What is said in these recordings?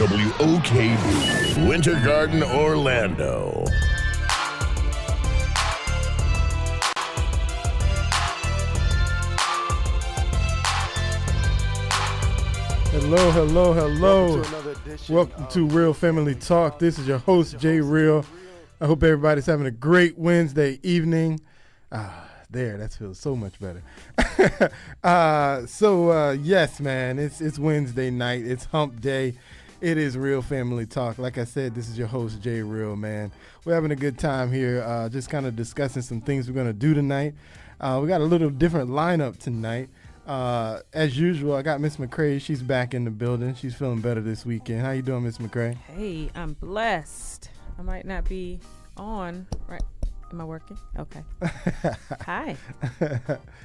WOKB, Winter Garden, Orlando. Hello, hello, hello. Welcome to Real Family Talk. This is your host, Jay Real. I hope everybody's having a great Wednesday evening. That feels so much better. Yes, man, it's Wednesday night. It's hump day. It is Real Family Talk. Like I said, this is your host, Jay Real, man. We're having a good time here, just kind of discussing some things we're going to do tonight. We got a little different lineup tonight. As usual, I got Miss McCrae. She's back in the building. She's feeling better this weekend. How you doing, Miss McCrae? Hey, I'm blessed. I might not be on, right? Am I working? Okay. Hi.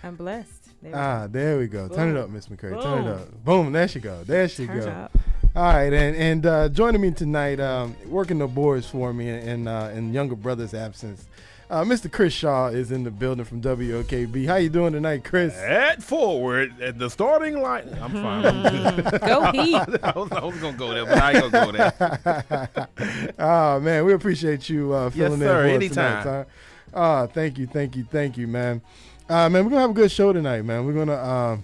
I'm blessed. There we go. Boom. Turn it up, Miss McCrae. Boom. Turn it up. Boom. There she go. There she Turn go. up. All right, and joining me tonight, working the boards for me in younger brother's absence, Mr. Chris Shaw is in the building from WOKB. How you doing tonight, Chris? At forward at the starting line. I'm fine. I'm good. Go Heat. I was gonna go there, but I ain't gonna go there. Oh man, we appreciate you filling in for us anytime. tonight, thank you, man. Man, we're gonna have a good show tonight, man. We're gonna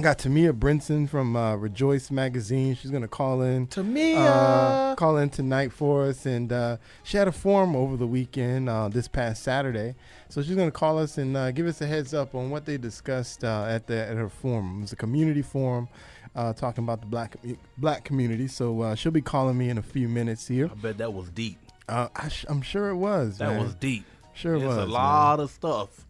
got Temia Brinson from Rejoice Magazine. She's gonna call in. Temia, call in tonight for us, and she had a forum over the weekend, this past Saturday. So she's gonna call us and give us a heads up on what they discussed at her forum. It was a community forum. Talking about the black community. So she'll be calling me in a few minutes here. I bet that was deep. I'm sure it was. That man. was deep. Sure it was. There's a lot of stuff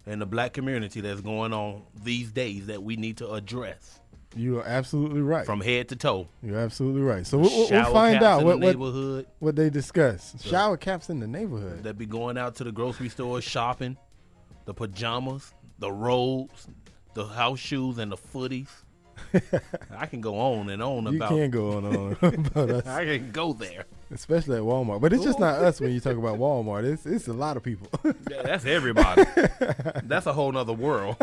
in the black community that's going on these days that we need to address. You are absolutely right. From head to toe. You're absolutely right. So we'll Shower find caps out in what the neighborhood. What they discuss. Shower caps in the neighborhood. That be going out to the grocery store shopping, the pajamas, the robes, the house shoes, and the footies. I can go on and on about. You can go on about us. I can go there. Especially at Walmart. But it's just not us when you talk about Walmart. It's a lot of people. Yeah, that's everybody. That's a whole nother world.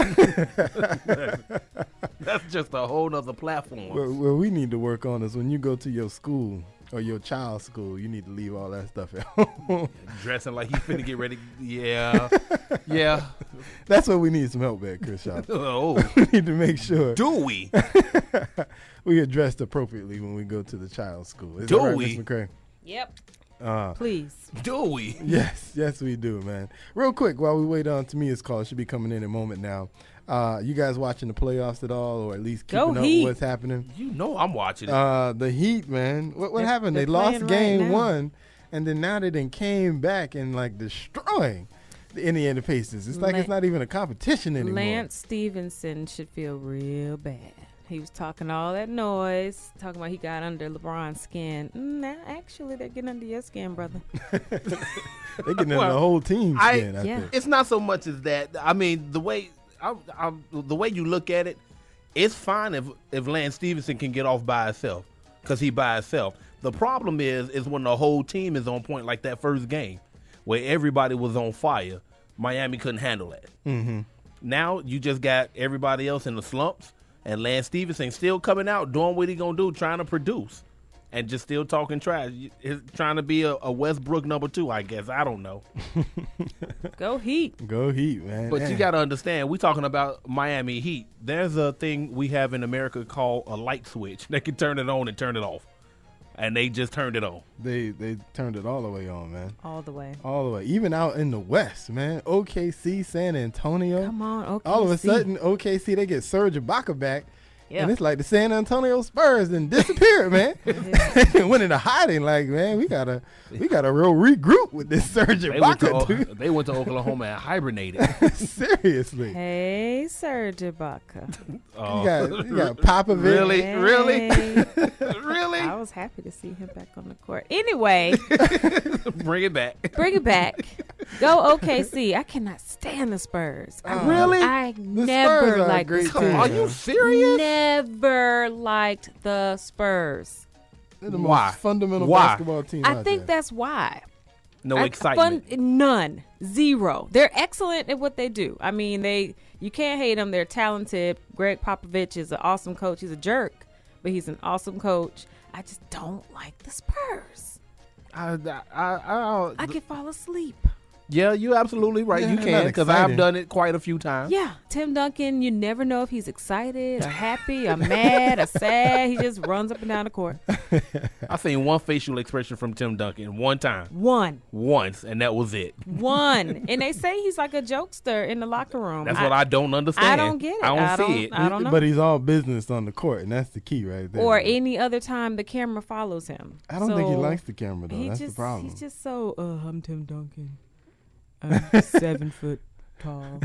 That's just a whole nother platform. What we need to work on is when you go to your school or your child's school, you need to leave all that stuff at home. Dressing like you finna get ready. Yeah. Yeah. That's what we need some help at, Chris Shaw. Oh. We need to make sure. Do we? We get dressed appropriately when we go to the child's school. Is Do that right, we? Ms. McCrae? Yep. Please. Do we? Yes, we do, man. Real quick, while we wait on Tamia's call, it should be coming in a moment now. You guys watching the playoffs at all, or at least keeping up with what's happening? You know I'm watching it. The Heat, man. What happened? They lost game one, and then now they done came back and like destroying the Indiana Pacers. It's like it's not even a competition anymore. Lance Stevenson should feel real bad. He was talking all that noise, talking about he got under LeBron's skin. Now, actually, they're getting under your skin, brother. They're getting under the whole team's skin. I think. It's not so much as that. I mean, the way you look at it, it's fine if Lance Stevenson can get off by himself, because he by himself. The problem is when the whole team is on point, like that first game, where everybody was on fire. Miami couldn't handle that. Mm-hmm. Now you just got everybody else in the slumps. And Lance Stevenson still coming out, doing what he going to do, trying to produce. And just still talking trash. He's trying to be a Westbrook number 2, I guess. I don't know. Go Heat. Go Heat, man. But you got to understand, we're talking about Miami Heat. There's a thing we have in America called a light switch. They can turn it on and turn it off. And they just turned it on. They turned it all the way on, man. All the way. All the way. Even out in the West, man. OKC, San Antonio. Come on, OKC. All of a sudden, OKC, they get Serge Ibaka back. Yeah. And it's like the San Antonio Spurs then disappeared, man. They went into hiding like, man, we gotta real regroup with this Serge Ibaka, dude. They went to Oklahoma and hibernated. Seriously. Hey, Serge Ibaka. You got Popovich. Really? Hey. Really? Really? I was happy to see him back on the court. Anyway. Bring it back. Bring it back. Go OKC. I cannot stand the Spurs. Really? I The never Spurs are a liked great the team. Spurs. Are you serious? Never liked the Spurs. They're the Why? most fundamental Why? basketball team I out think there. that's why. No excitement. None. Zero. They're excellent at what they do. I mean, you can't hate them. They're talented. Greg Popovich is an awesome coach. He's a jerk, but he's an awesome coach. I just don't like the Spurs. I I could fall asleep. Yeah, you're absolutely right. Yeah, You they're can, not because exciting. I've done it quite a few times. Yeah, Tim Duncan, you never know if he's excited or happy or mad or sad. He just runs up and down the court. I seen one facial expression from Tim Duncan one time. Once, and that was it. One. And they say he's like a jokester in the locker room. That's what I don't understand. I don't get it. I don't see it. I don't know. But he's all business on the court, and that's the key right there. Or any other time the camera follows him. I don't think he So likes the camera, though. That's the problem. He's just so, I'm Tim Duncan. I'm 7 foot tall.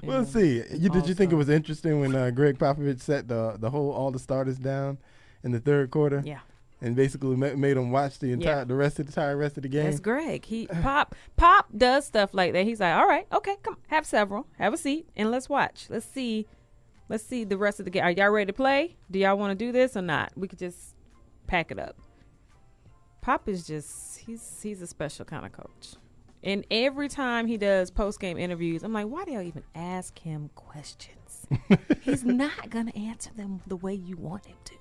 We'll see. Did you think it was interesting when Greg Popovich set all the starters down in the third quarter? Yeah. And basically made them watch the entire rest of the game. That's Greg. Pop does stuff like that. He's like, all right, okay, come have several, have a seat, and let's watch. Let's see the rest of the game. Are y'all ready to play? Do y'all want to do this or not? We could just pack it up. Pop is just he's a special kind of coach. And every time he does post-game interviews, I'm like, why do y'all even ask him questions? He's not going to answer them the way you want him to.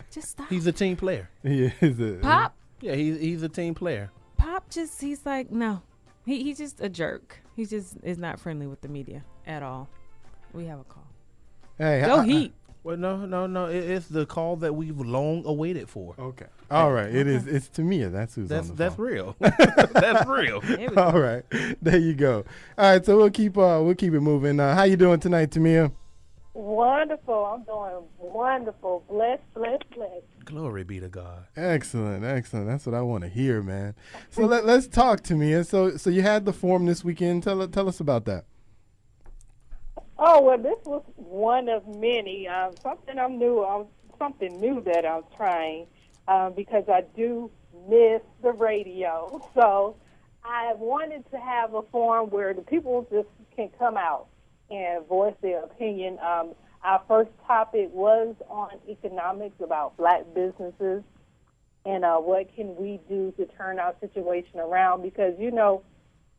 Just stop. He's a team player. He is Pop? Yeah, he's a team player. Pop he's like, no. He's just a jerk. He just is not friendly with the media at all. We have a call. Hey, Go Heat. Well, no. It's the call that we've long awaited for. Okay. All right. It is. It's Temia. That's who's on the phone. That's real. That's real. There we go. All right. There you go. All right. So we'll keep it moving. How you doing tonight, Temia? Wonderful. I'm doing wonderful. Blessed. Glory be to God. Excellent. That's what I want to hear, man. So let's talk, Temia. So you had the forum this weekend. Tell us about that. Oh, well, this was one of many. Something new that I'm trying because I do miss the radio. So I wanted to have a forum where the people just can come out and voice their opinion. Our first topic was on economics, about black businesses, and what can we do to turn our situation around, because,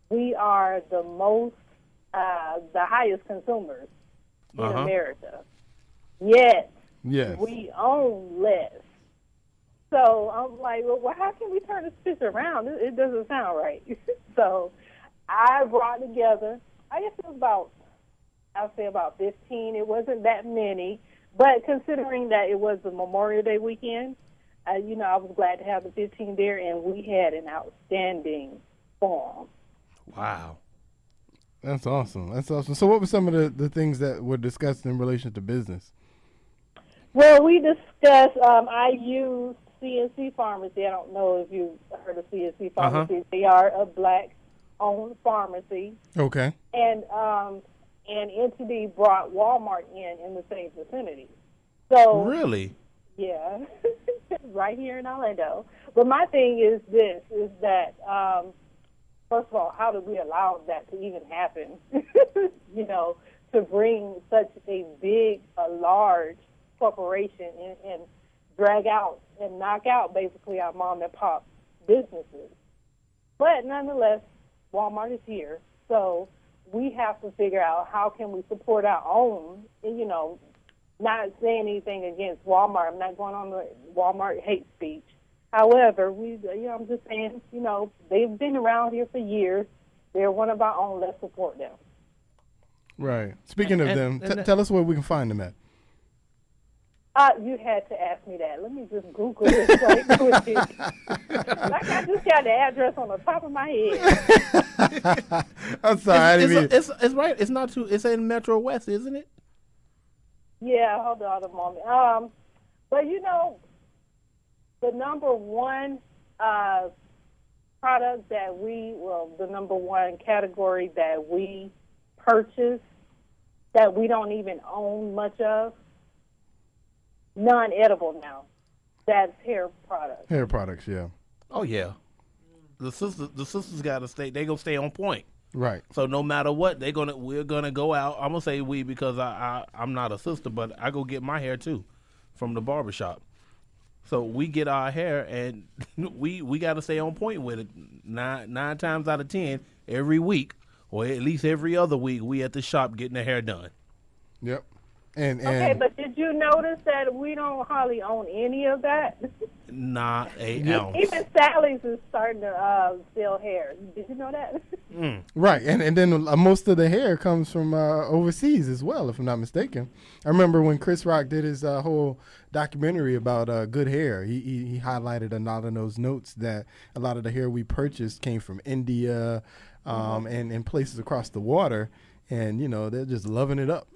we are the highest consumers in America. Yet, Yes. we own less. So I'm like, well, how can we turn this fish around? It doesn't sound right. So I brought together, I guess it was I'll say about 15. It wasn't that many, but considering that it was the Memorial Day weekend, I was glad to have the 15 there, and we had an outstanding forum. Wow. That's awesome. So what were some of the things that were discussed in relation to business? Well, we discussed, I used CNC Pharmacy. I don't know if you've heard of CNC Pharmacy. They are a black-owned pharmacy. Okay. And Entity brought Walmart in the same vicinity. So Really? Yeah, right here in Orlando. But my thing is that, first of all, how did we allow that to even happen? To bring such a large corporation and drag out and knock out basically our mom and pop businesses. But nonetheless, Walmart is here, so we have to figure out how can we support our own, not saying anything against Walmart. I'm not going on the Walmart hate speech. However, I'm just saying, they've been around here for years. They're one of our own. Let's support them. Right. Speaking of them, tell us where we can find them at. You had to ask me that. Let me just Google this right quick. Like I just got the address on the top of my head. I'm sorry. It's right. It's not too. It's in Metro West, isn't it? Yeah, hold on a moment. But the number one product the number one category that we purchase that we don't even own much of, non-edible now. That's hair products. Hair products, yeah. Oh yeah. The sisters gotta stay. They gonna stay on point. Right. So no matter what, we're gonna go out. I'm gonna say we because I'm not a sister, but I go get my hair too from the barbershop. So we get our hair, and we got to stay on point with it. Nine times out of 10, every week, or at least every other week, we at the shop getting the hair done. Yep. And okay, but did did you notice that we don't hardly own any of that? Not a ounce. Even Sally's is starting to sell hair. Did you know that? Right, and then most of the hair comes from overseas as well, if I'm not mistaken. I remember when Chris Rock did his whole documentary about good hair, he highlighted a lot of those notes that a lot of the hair we purchased came from India and places across the water. And, you know, they're just loving it up,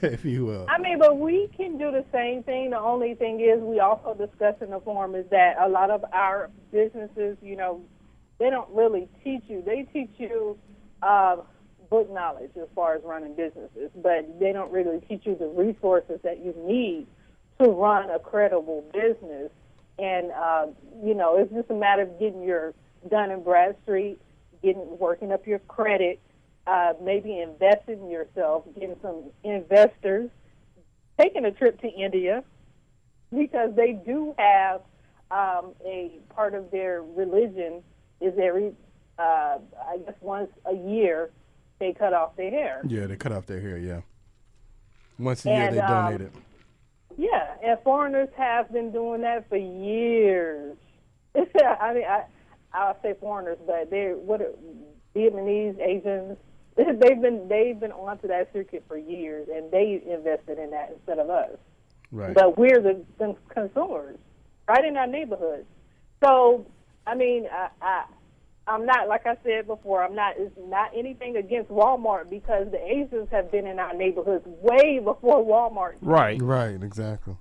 if you will. I mean, but we can do the same thing. The only thing is we also discuss in the forum is that a lot of our businesses, you know, they don't really teach you. They teach you book knowledge as far as running businesses, but they don't really teach you the resources that you need to run a credible business. And, you know, it's just a matter of getting your Dun & Bradstreet, working up your credit, maybe investing in yourself, getting some investors, taking a trip to India, because they do have a part of their religion is every, I guess once a year, they cut off their hair. Yeah, they cut off their hair, yeah. Once a year they donate it. Yeah, and foreigners have been doing that for years. I mean, I'll say foreigners, but they're Vietnamese, Asians. They've been onto that circuit for years, and they invested in that instead of us. Right. But we're the consumers, right in our neighborhoods. So, I mean, I'm not, like I said before, it's not anything against Walmart, because the Asians have been in our neighborhoods way before Walmart. Right. Right, exactly.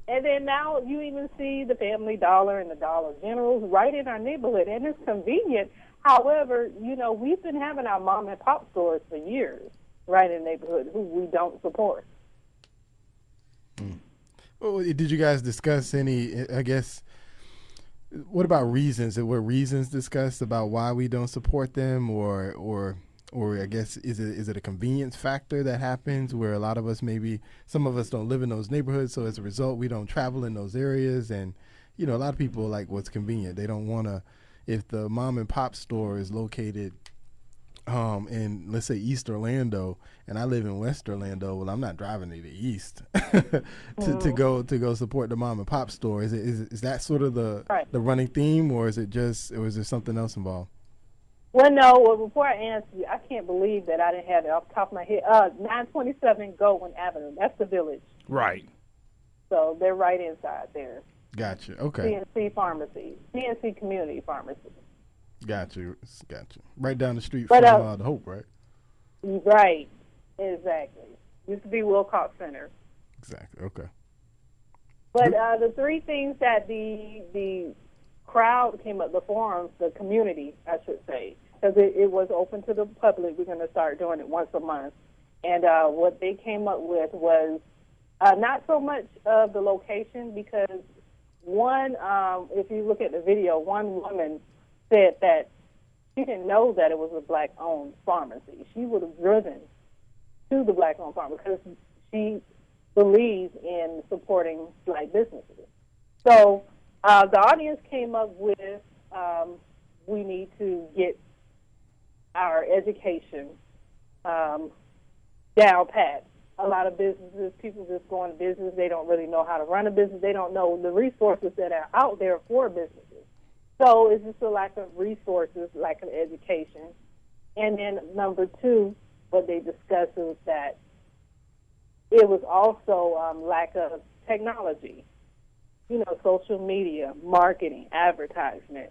And then now you even see the Family Dollar and the Dollar Generals right in our neighborhood, and it's convenient. However, you know, we've been having our mom and pop stores for years right in the neighborhood who we don't support. Well, did you guys discuss any, I guess, what about reasons? Were reasons discussed about why we don't support them, or I guess is it a convenience factor that happens where a lot of us, maybe some of us don't live in those neighborhoods, so as a result we don't travel in those areas, and you know, a lot of people like what's convenient. They don't want to, if the mom and pop store is located in, let's say, East Orlando, and I live in West Orlando, well, I'm not driving to the east to go support the mom and pop store. Is that sort of the running theme, or is there something else involved? Well, no. Well, before I answer you, I can't believe that I didn't have it off the top of my head. 927 Goldwyn Avenue. That's the Village. Right. So they're right inside there. Gotcha. Okay. CNC Pharmacy, CNC Community Pharmacy. Gotcha. Right down the street from the Hope, right? Right. Exactly. Used to be Wilcox Center. Exactly. Okay. But the three things that the crowd came up, the forums, the community, I should say, because it was open to the public. We're going to start doing it once a month. And what they came up with was not so much of the location, because one, if you look at the video, one woman said that she didn't know that it was a black-owned pharmacy. She would have driven to the black-owned pharmacy because she believes in supporting black businesses. So the audience came up with we need to get our education down pat. A lot of businesses, people just go into business, they don't really know how to run a business. They don't know the resources that are out there for businesses. So it's just a lack of resources, lack of education. And then number two, what they discussed is that it was also lack of technology, you know, social media, marketing, advertisement,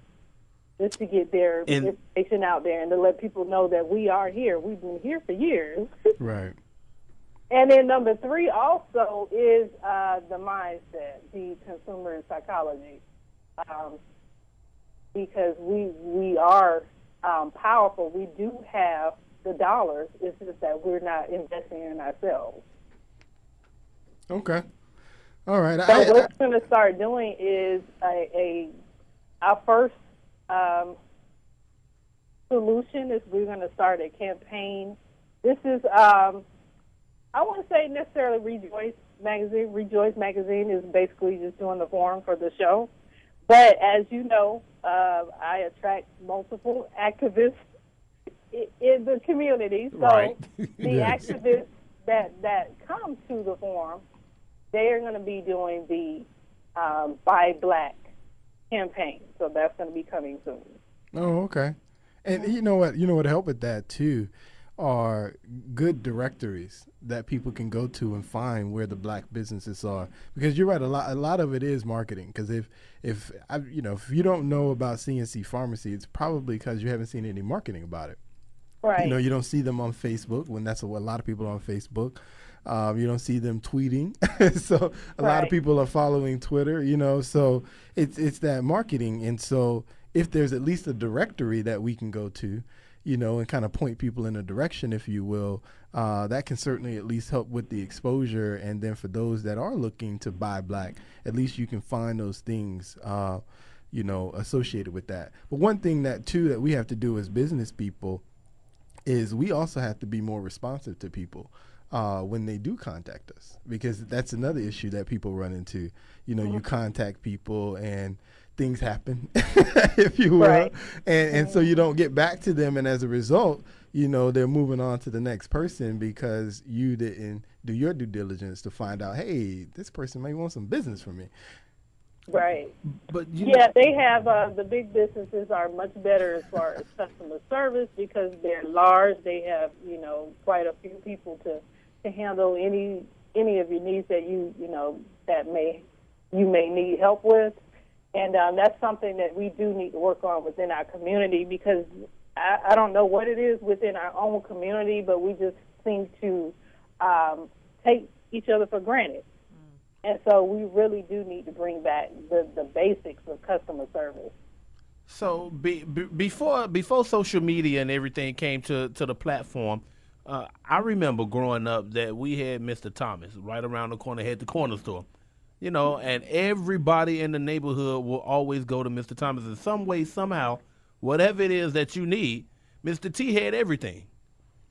just to get their information out there and to let people know that we are here. We've been here for years. Right. And then number three also is the mindset, the consumer psychology, because we are powerful. We do have the dollars. It's just that we're not investing in ourselves. Okay. All right. So what we're going to start doing is our first solution is we're going to start a campaign. This is I wouldn't say necessarily Rejoice Magazine. Rejoice Magazine is basically just doing the forum for the show. But as you know, I attract multiple activists in the community. So right. the activists that come to the forum, they are going to be doing the Buy Black campaign. So that's going to be coming soon. Oh, okay. And you know what help with that too are good directories that people can go to and find where the black businesses are, because you're right, a lot of it is marketing. Because if you don't know about CNC Pharmacy, it's probably because you haven't seen any marketing about it. Right. You don't see them on Facebook, when that's what a lot of people are on Facebook. You don't see them tweeting. So a lot of people are following Twitter, so it's that marketing. And so if there's at least a directory that we can go to, and kind of point people in a direction, if you will, that can certainly at least help with the exposure. And then for those that are looking to buy black, at least you can find those things, associated with that. But one thing that we have to do as business people is we also have to be more responsive to people when they do contact us, because that's another issue that people run into. You contact people and things happen, if you will, Right. and so you don't get back to them, and as a result, they're moving on to the next person because you didn't do your due diligence to find out, hey, this person may want some business from me. Right. But They have the big businesses are much better as far as customer service because they're large. They have quite a few people to handle any of your needs that you may need help with. And that's something that we do need to work on within our community, because I don't know what it is within our own community, but we just seem to take each other for granted. And so we really do need to bring back the basics of customer service. So before social media and everything came to the platform, I remember growing up that we had Mr. Thomas right around the corner, had the corner store. And everybody in the neighborhood will always go to Mr. Thomas in some way, somehow, whatever it is that you need. Mr. T had everything.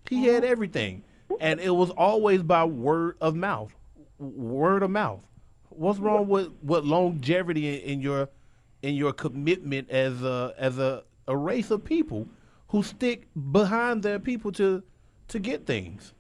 He had everything. And it was always by word of mouth. Word of mouth. What's wrong with longevity in your commitment as a race of people who stick behind their people to get things?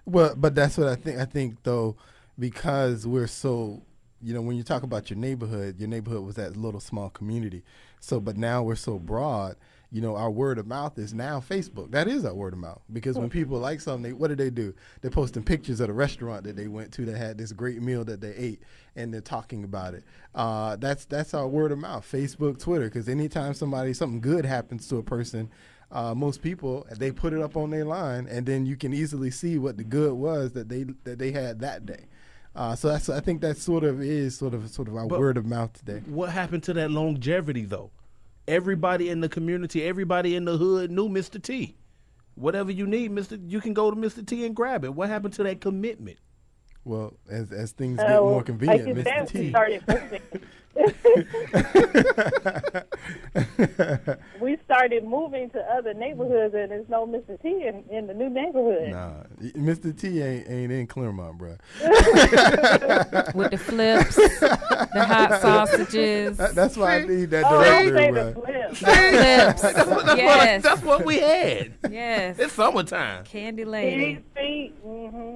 Well, but that's what I think. I think though, because we're so, when you talk about your neighborhood was that little small community. So, but now we're so broad, our word of mouth is now Facebook. That is our word of mouth, because when people like something, what do? They're posting pictures of the restaurant that they went to that had this great meal that they ate, and they're talking about it. That's our word of mouth, Facebook, Twitter, because anytime something good happens to a person, most people, they put it up on their line, and then you can easily see what the good was that they had that day. So I think that sort of our word of mouth today. What happened to that longevity though? Everybody in the community, everybody in the hood knew Mr. T. Whatever you need, you can go to Mr. T and grab it. What happened to that commitment? Well, as things get more convenient, Mr. T. We started moving to other neighborhoods, and there's no Mr. T in the new neighborhood. Nah, Mr. T ain't in Claremont, bro. With the flips, the hot sausages. That's why I need that Don't say directory, the bro. flips. Flips. Yes. That's what we had. Yes. It's summertime. Candy lady.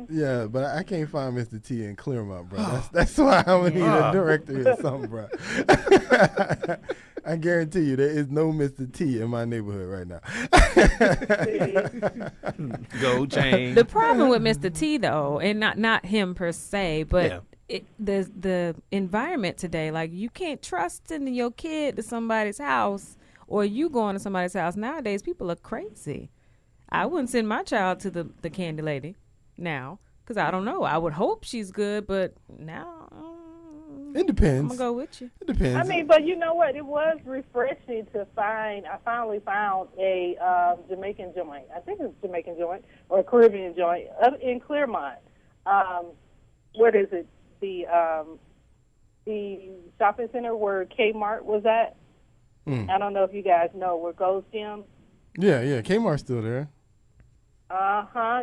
Yeah, but I can't find Mr. T in Claremont, bro. That's why I'm gonna need a directory or something, bro. I guarantee you there is no Mr. T in my neighborhood right now. Gold chain. The problem with Mr. T though, and not him per se, but the environment today, like you can't trust sending your kid to somebody's house or you going to somebody's house. Nowadays, people are crazy. I wouldn't send my child to the candy lady now because I don't know. I would hope she's good, but now it depends. I'm gonna go with you. It depends. I mean, but you know what? It was refreshing to find. I finally found a Jamaican joint. I think it's a Jamaican joint or a Caribbean joint in Claremont. What is it? The shopping center where Kmart was at. I don't know if you guys know where Gold's Gym. Yeah. Kmart's still there.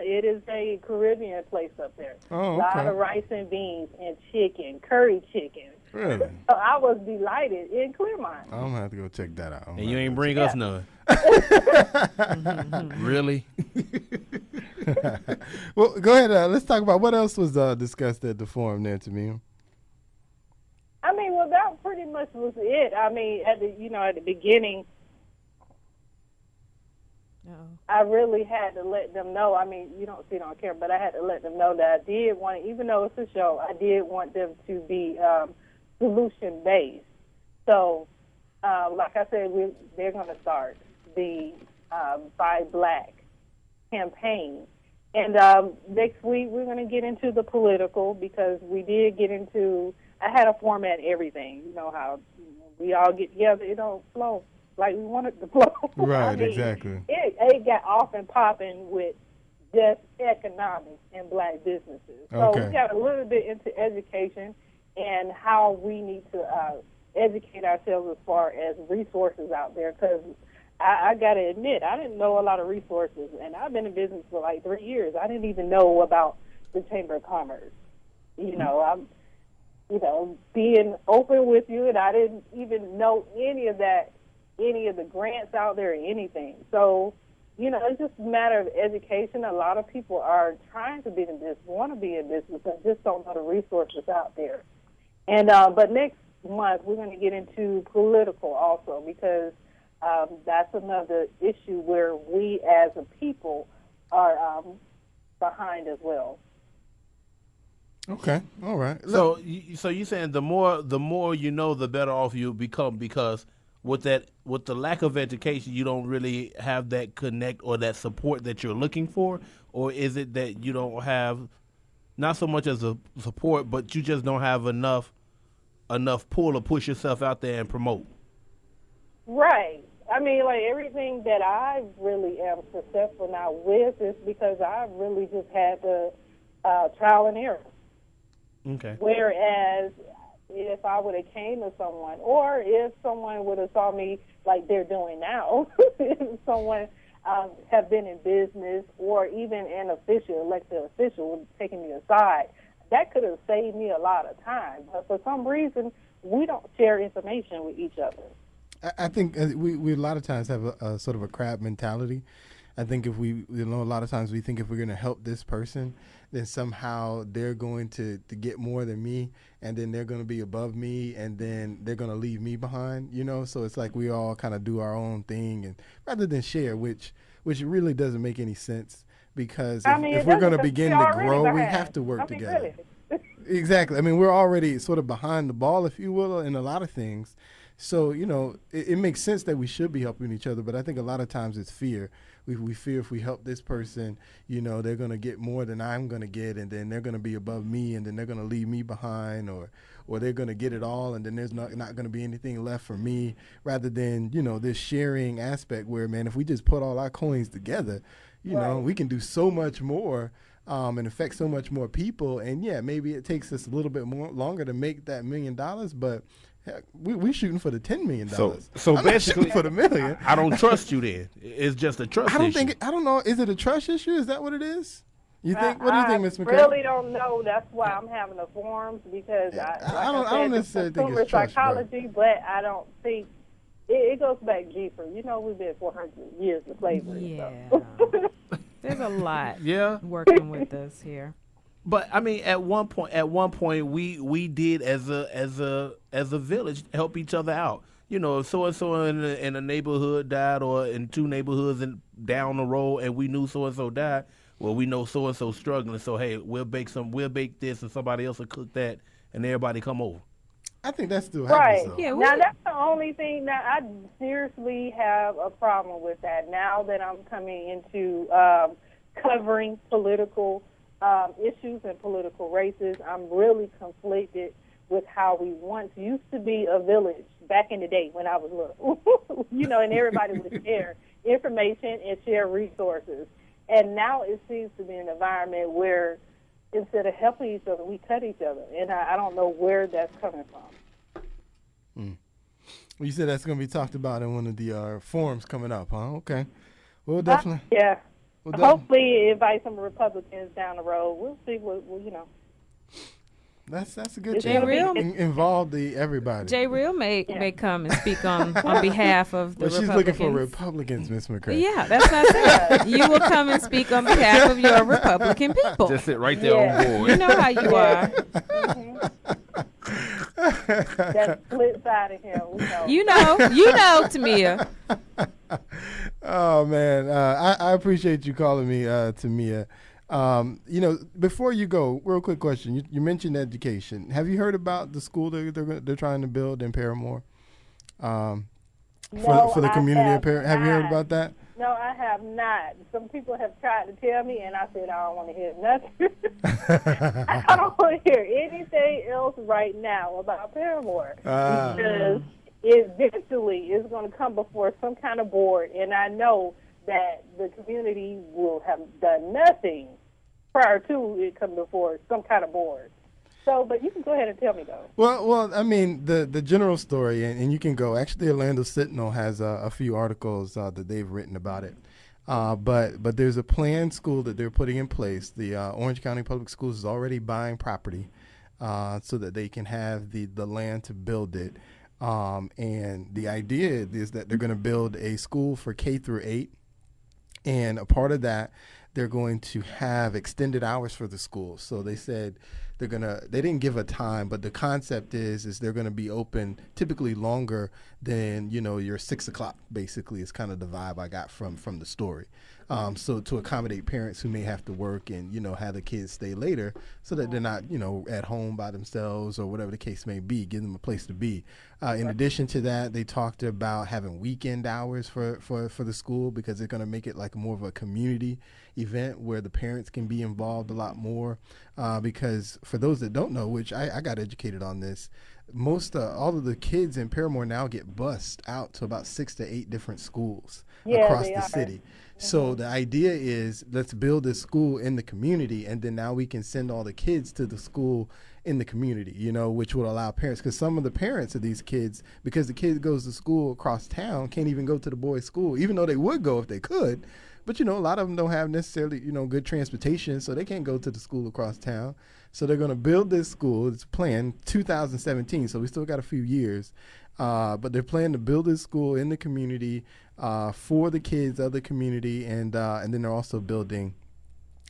It is a Caribbean place up there. Oh, okay. A lot of rice and beans and chicken, curry chicken. Really? So I was delighted in Claremont. I'm gonna have to go check that out. And you ain't bring us none. Really? Well, go ahead. Let's talk about what else was discussed at the forum there, Temia. I mean, well, that pretty much was it. I mean, at the beginning, I really had to let them know. I mean, you don't see it on camera, but I had to let them know that I did want, even though it's a show, I did want them to be solution-based. So, like I said, they're going to start the Buy Black campaign. And next week, we're going to get into the political, because we did get into, I had to format everything. You know how we all get together, it don't flow like we want it to flow. Right, I mean, exactly. It got off and popping with just economics and black businesses. So Okay. we got a little bit into education and how we need to educate ourselves as far as resources out there, because I got to admit, I didn't know a lot of resources, and I've been in business for like 3 years. I didn't even know about the Chamber of Commerce. I'm being open with you, and I didn't even know any of the grants out there or anything. So, it's just a matter of education. A lot of people are trying to be in business, want to be in business, but just don't know the resources out there. And but next month we're going to get into political also, because that's another issue where we as a people are behind as well. Okay, all right. So you're saying the more you know, the better off you become, because with the lack of education, you don't really have that connect or that support that you're looking for? Or is it that you don't have not so much as a support, but you just don't have enough pull to push yourself out there and promote? Right. I mean, like, everything that I really am successful now with is because I really just had the trial and error. Okay. Whereas if I would have came to someone, or if someone would have saw me like they're doing now, if someone have been in business, or even an official, elected official, taking me aside, that could have saved me a lot of time. But for some reason, we don't share information with each other. I think we a lot of times have a sort of a crab mentality. I think if a lot of times we think if we're going to help this person, then somehow they're going to get more than me, and then they're going to be above me, and then they're going to leave me behind, So it's like we all kind of do our own thing, and rather than share, which really doesn't make any sense, because if we're going to begin to grow, we have to work together. Really. Exactly. I mean, we're already sort of behind the ball, if you will, in a lot of things. So, it makes sense that we should be helping each other, but I think a lot of times it's fear. We fear if we help this person, they're going to get more than I'm going to get, and then they're going to be above me, and then they're going to leave me behind, or they're going to get it all, and then there's not going to be anything left for me, rather than, this sharing aspect where, man, if we just put all our coins together, we can do so much more and affect so much more people. And, yeah, maybe it takes us a little bit more longer to make that $1 million, but heck, we shooting for the $10 million. So I'm basically, for the $1 million. I don't trust you. Then it's just a trust issue. I don't know. Is it a trust issue? Is that what it is? You think? What do you think, Ms. McCray? I really don't know. That's why I'm having the forums, because I don't necessarily think it's trust, psychology, but I don't think it goes back deeper. We've been 400 years of slavery. Yeah, so. There's a lot. Yeah, working with us here. But I mean, at one point, we did as a village help each other out. If so and so in a neighborhood died, or in two neighborhoods and down the road, and we knew so and so died, well, we know so and so struggling. So hey, we'll bake this, and somebody else will cook that, and everybody come over. I think that still happens. Right. Yeah, now that's the only thing. Now I seriously have a problem with that. Now that I'm coming into covering political issues and political races, I'm really conflicted with how we once used to be a village back in the day when I was little, and everybody would share information and share resources. And now it seems to be an environment where instead of helping each other, we cut each other. And I don't know where that's coming from. Well, you said that's going to be talked about in one of the forums coming up, huh? Okay. Well, definitely. Yeah. Hopefully invite some Republicans down the road. We'll see what. That's a good It's Jay job. Real? Involve everybody. Jay Real may come and speak on behalf of the Well, she's Republicans. looking for Republicans, Miss McCray. Yeah, that's what I said. You will come and speak on behalf of your Republican people. Just sit right there on board. You know how you are. That split side of him. We know. You know, Temia. Oh man, I appreciate you calling me, Temia. Before you go, real quick question. You mentioned education. Have you heard about the school they're trying to build in Paramore? For the community of Paramore. Have you heard about that? No, I have not. Some people have tried to tell me, and I said I don't want to hear nothing. I don't want to hear anything else right now about Paramore because eventually it's going to come before some kind of board, and I know that the community will have done nothing prior to it coming before some kind of board. So, but you can go ahead and tell me, though. Well, I mean, the general story, and you can go. Actually, the Orlando Sentinel has a few articles that they've written about it. But there's a planned school that they're putting in place. The Orange County Public Schools is already buying property so that they can have the land to build it. And the idea is that they're going to build a school for K through 8. And a part of that, they're going to have extended hours for the school. So they said they didn't give a time, but the concept is they're going to be open typically longer than, your 6 o'clock, basically, is kind of the vibe I got from the story. So to accommodate parents who may have to work and, have the kids stay later so that they're not, at home by themselves or whatever the case may be, give them a place to be. In addition to that, they talked about having weekend hours for the school because they're going to make it like more of a community event where the parents can be involved a lot more. Because for those that don't know, which I got educated on this, all of the kids in Paramore now get bused out to about 6 to 8 different schools across the city. So the idea is let's build this school in the community, and then now we can send all the kids to the school in the community, which would allow parents, because some of the parents of these kids, because the kid goes to school across town, can't even go to the boys' school, even though they would go if they could. But, a lot of them don't have necessarily, good transportation, so they can't go to the school across town. So they're going to build this school. It's planned 2017, so we still got a few years. But they're planning to build this school in the community for the kids of the community, and then they're also building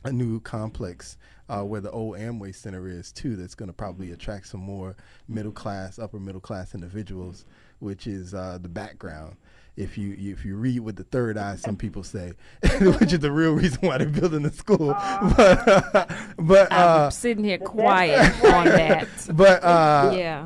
a new complex where the old Amway Center is, too, that's going to probably attract some more upper middle class individuals, which is the background. If you read with the third eye, some people say, which is the real reason why they're building the school. But I'm sitting here quiet on that.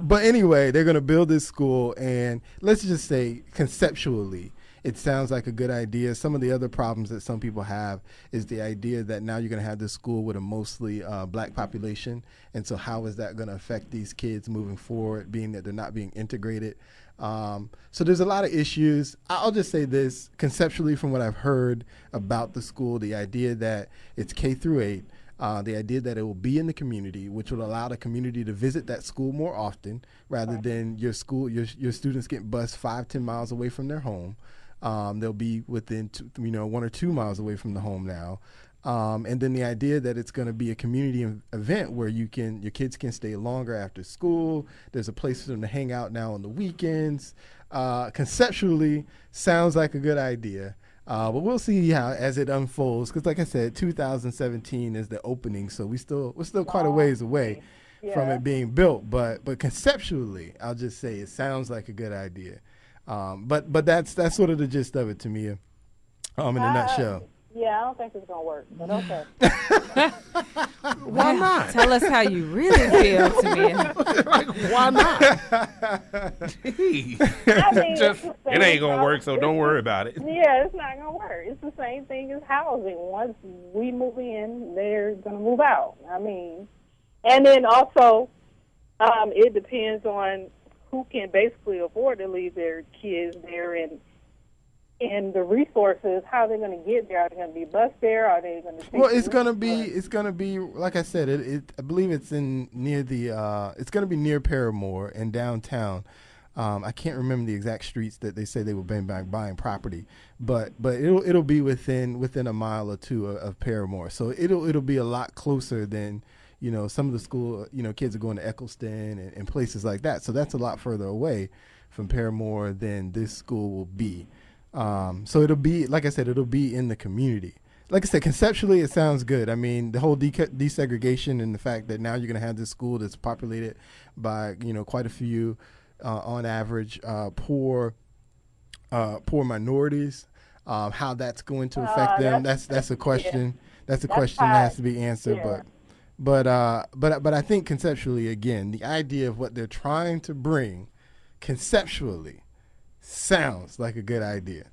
But anyway, they're going to build this school, and let's just say conceptually, it sounds like a good idea. Some of the other problems that some people have is the idea that now you're going to have this school with a mostly black population, and so how is that going to affect these kids moving forward, being that they're not being integrated? So there's a lot of issues. I'll just say this, conceptually from what I've heard about the school, the idea that it's K through 8, the idea that it will be in the community, which will allow the community to visit that school more often rather than your students get bused 5-10 miles away from their home. They'll be within 1 or 2 miles away from the home now. And then the idea that it's going to be a community event where your kids can stay longer after school. There's a place for them to hang out now on the weekends. Conceptually, sounds like a good idea. But we'll see how as it unfolds. Because like I said, 2017 is the opening, so we're still quite a ways away from it being built. But conceptually, I'll just say it sounds like a good idea. But that's sort of the gist of it to me, in a nutshell. Yeah, I don't think it's going to work, but okay. Why not? Tell us how you really feel, Temia. Like, why not? Gee. It ain't going to work, so don't worry about it. Yeah, it's not going to work. It's the same thing as housing. Once we move in, they're going to move out. I mean, and then also it depends on who can basically afford to leave their kids there and the resources, how they're going to get there. Are they going to be bused there? Are they going to? Well, it's going to be like I said. I believe it's it's going to be near Paramore in downtown. I can't remember the exact streets that they say they were buying property, but it'll be within a mile or two of Paramore. So it'll be a lot closer than some of the school, kids are going to Eccleston and places like that. So that's a lot further away from Paramore than this school will be. So it'll be, like I said, it'll be in the community. Like I said, conceptually, it sounds good. I mean, the whole desegregation and the fact that now you're going to have this school that's populated by, quite a few, on average, poor minorities, how that's going to affect them. That's a question. Yeah. That's a question that has to be answered. Yeah. But I think conceptually, again, the idea of what they're trying to bring conceptually sounds like a good idea.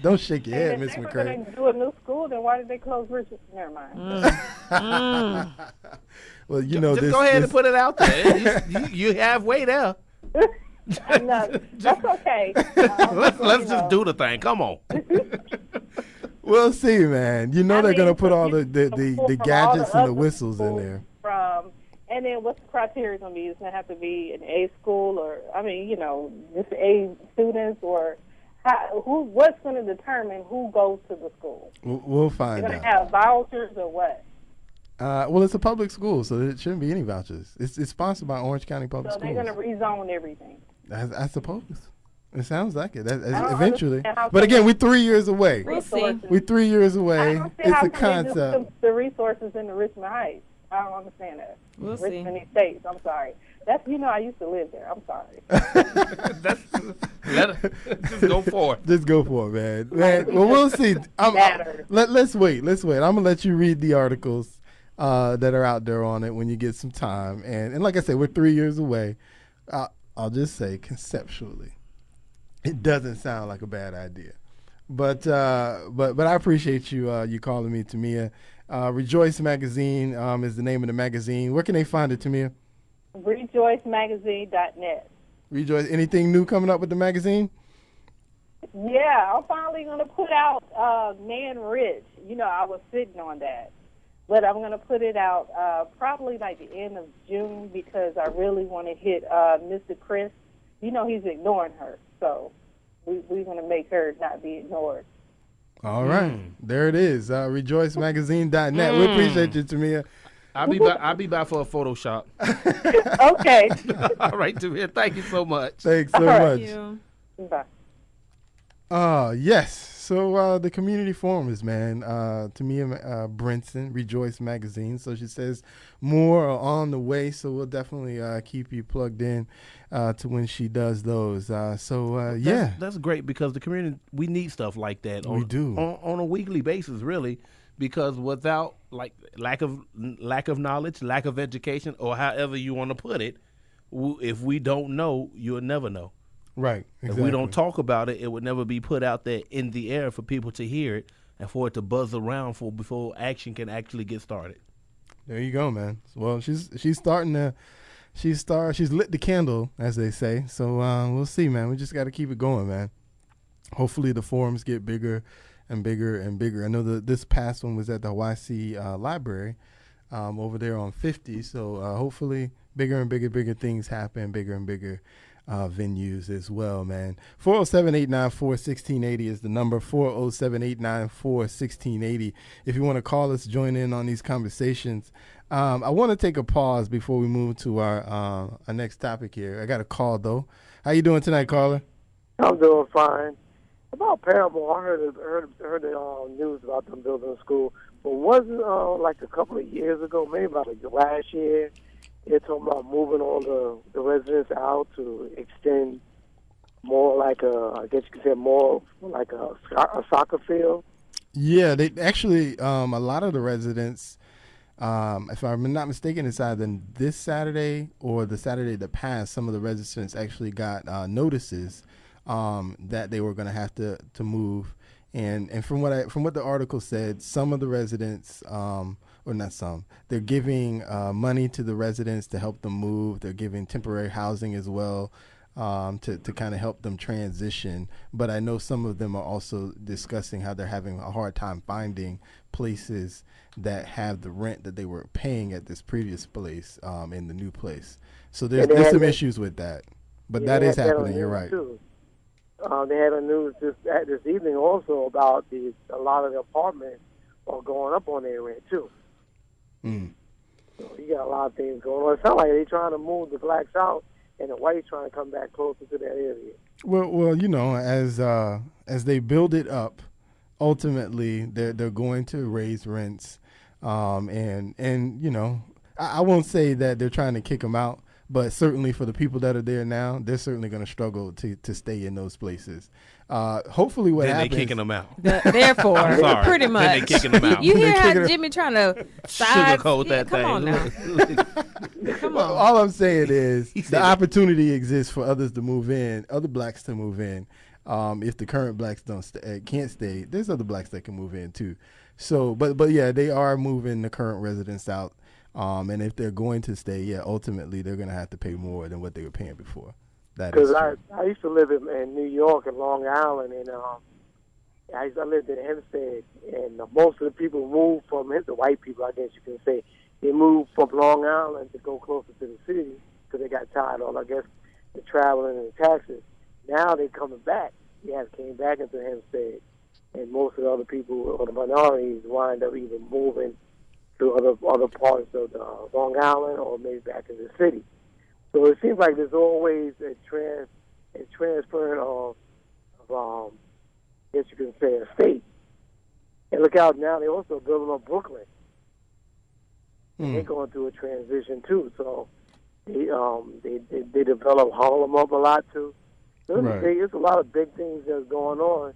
Don't shake your head, Miss McCray. If they were going to do a new school, then why did they close Richardson? Never mind. Well, just go ahead and put it out there. you halfway there. No, that's okay. Let's just do the thing. Come on. We'll see, man. They're going to put all the gadgets and the whistles in there. And then what's the criteria going to be? Is it going to have to be an A school or, just A students or what's going to determine who goes to the school? We'll find out. You're going to have vouchers or what? Well, it's a public school, so there shouldn't be any vouchers. It's sponsored by Orange County Public Schools. So they're going to rezone everything. I suppose. It sounds like it. Eventually. But again, we're 3 years away. We'll see. We're 3 years away. It's a concept. The resources in the Richmond Heights. I don't understand that. We'll Richmond Estates. I'm sorry. That's I used to live there. I'm sorry. Just go for it. Just go for it, man. Well, we'll see. Let's wait. I'm gonna let you read the articles that are out there on it when you get some time. And like I said, we're 3 years away. I'll just say conceptually, it doesn't sound like a bad idea. But I appreciate you calling me, Temia. Rejoice Magazine is the name of the magazine. Where can they find it, Temia? RejoiceMagazine.net. Rejoice. Anything new coming up with the magazine? Yeah, I'm finally going to put out Man Rich. I was sitting on that. But I'm going to put it out probably like the end of June because I really want to hit Mr. Chris. He's ignoring her. So we're going to make her not be ignored. All right. There it is. RejoiceMagazine.net. We appreciate you, Temia. I'll be back for a Photoshop. Okay. All right, Temia. Thank you so much. Thanks so much. Thank you. Bye. Yes. So the community forums, man. Temia Brinson, Rejoice Magazine. So she says more are on the way. So we'll definitely keep you plugged in to when she does those. Yeah. That's great because the community, we need stuff like that. We do. On a weekly basis, really. Because without lack of knowledge, lack of education, or however you want to put it, if we don't know, you'll never know. Right. Exactly. If we don't talk about it, it would never be put out there in the air for people to hear it and for it to buzz around before action can actually get started. There you go, man. Well, she's starting to. She's lit the candle, as they say. So we'll see, man. We just got to keep it going, man. Hopefully the forums get bigger and bigger and bigger. I know this past one was at the YC Library over there on 50. So hopefully bigger and bigger things happen, bigger and bigger venues as well, man. 407-894-1680 is the number. 407-894-1680. If you want to call us, join in on these conversations. I want to take a pause before we move to our next topic here. I got a call though. How you doing tonight, caller? I'm doing fine. About Paramore, I heard the news about them building a school, but wasn't like a couple of years ago, maybe about last year, they're talking about moving all the residents out to extend more like I guess you could say more like a soccer field. Yeah, they actually a lot of the residents, if I'm not mistaken, it's either this Saturday or the Saturday that passed. Some of the residents actually got notices that they were going to have to move, and from what the article said, some of the residents, or not some, they're giving money to the residents to help them move. They're giving temporary housing as well to kind of help them transition. But I know some of them are also discussing how they're having a hard time finding places that have the rent that they were paying at this previous place in the new place. So there's some issues with that. But that is happening. You're right. Too. They had a news this evening also about a lot of the apartments are going up on their rent too. So you got a lot of things going on. It sounds like they're trying to move the blacks out, and the whites trying to come back closer to that area. Well, as they build it up, ultimately they're going to raise rents, and I won't say that they're trying to kick them out, but certainly for the people that are there now, they're certainly going to struggle to stay in those places. Hopefully, what happens? Then they kicking them out. Therefore, Sorry. pretty much. Then they kicking them out. You hear They're how kicking Jimmy trying to side? Sugarcoat Yeah, that come thing. on now. Come on. All I'm saying is He the said- opportunity exists for others to move in, other blacks to move in. If the current blacks can't stay, there's other blacks that can move in too. So, but yeah, they are moving the current residents out. And if they're going to stay, yeah, ultimately they're going to have to pay more than what they were paying before. That is Because true. I used to live in New York and Long Island, and I lived in Hempstead, and most of the people moved from the white people, I guess you can say, they moved from Long Island to go closer to the city because they got tired of, I guess, the traveling and the taxes. Now they're coming back. They have came back into Hempstead, and most of the other people or the minorities wind up either moving to other parts of Long Island or maybe back in the city. So it seems like there's always a transfer of I guess you can say, a state. And look out now, they're also building up Brooklyn. And they're going through a transition too. So they develop Harlem up a lot too. So Right. there's a lot of big things that's going on.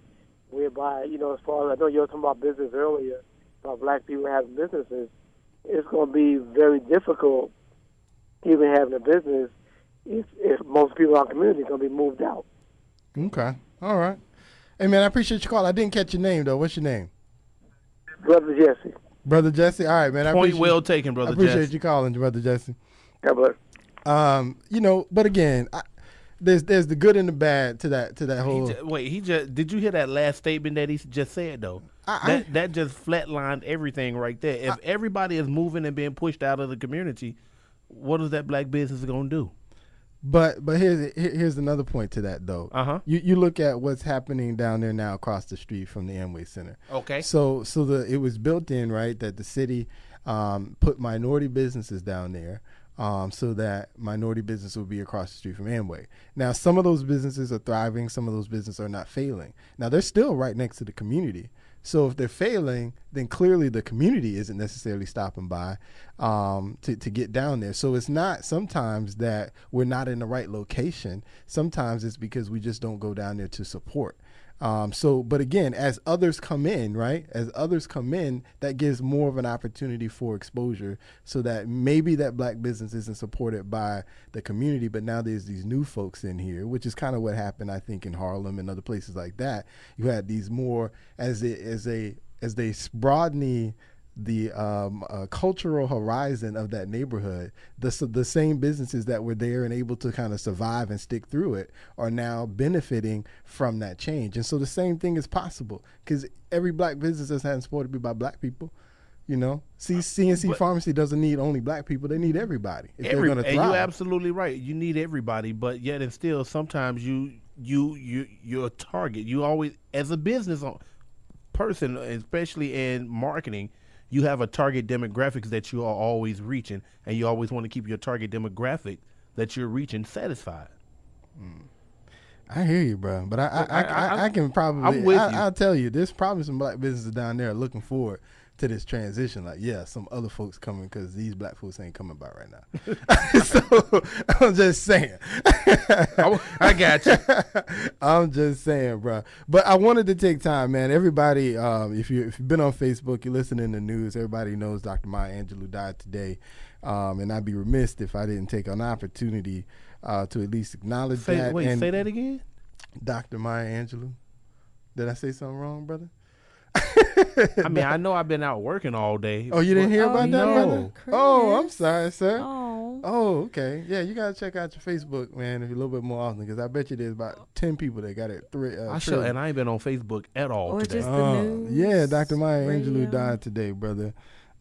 Whereby, as far as I know, you were talking about business earlier, about black people having businesses. It's going to be very difficult even having a business if most people in our community are going to be moved out. Okay. All right. Hey, man, I appreciate your call. I didn't catch your name, though. What's your name? Brother Jesse. Brother Jesse? All right, man. Point well taken, I brother appreciate Jess. you calling, Brother Jesse. God bless. But again, there's the good and the bad to that whole. Did you hear that last statement that he just said though? That just flatlined everything right there. If everybody is moving and being pushed out of the community, what is that black business going to do? But here's another point to that though. You look at what's happening down there now across the street from the Amway Center. Okay. So it was built in, right, that the city put minority businesses down there. So that minority business will be across the street from Amway. Now, some of those businesses are thriving. Some of those businesses are not failing. Now, they're still right next to the community. So if they're failing, then clearly the community isn't necessarily stopping by to get down there. So it's not sometimes that we're not in the right location. Sometimes it's because we just don't go down there to support. But again, as others come in, right? As others come in, that gives more of an opportunity for exposure so that maybe that black business isn't supported by the community, but now there's these new folks in here, which is kind of what happened, I think, in Harlem and other places like that. You had these more, as they broaden the cultural horizon of that neighborhood, the same businesses that were there and able to kind of survive and stick through it are now benefiting from that change. And so the same thing is possible because every black business is not supported by black people. CNC Pharmacy doesn't need only black people; they need everybody if they're going to thrive. And you're absolutely right. You need everybody, but yet and still, sometimes you're a target. You always, as a business person, especially in marketing, you have a target demographics that you are always reaching, and you always want to keep your target demographic that you're reaching satisfied. I hear you, bro, but I can probably. I'm with you. I'll tell you, there's probably some black businesses down there looking forward to this transition. Like, yeah, some other folks coming because these black folks ain't coming by right now. So I'm just saying. I got you. I'm just saying, bro. But I wanted to take time, man. Everybody, if you've been on Facebook, you're listening to news, everybody knows Dr. Maya Angelou died today. And I'd be remiss if I didn't take an opportunity to at least acknowledge that. Wait, say that again? Dr. Maya Angelou. Did I say something wrong, brother? I mean, I know I've been out working all day. Oh, you didn't hear about that, no. brother? Oh, I'm sorry, sir. Oh. Oh, okay. Yeah, you got to check out your Facebook, man, a little bit more often because I bet you there's about 10 people that got it. And I ain't been on Facebook at all Or today. just the news. Yeah, Dr. Maya Angelou radio. died today, brother.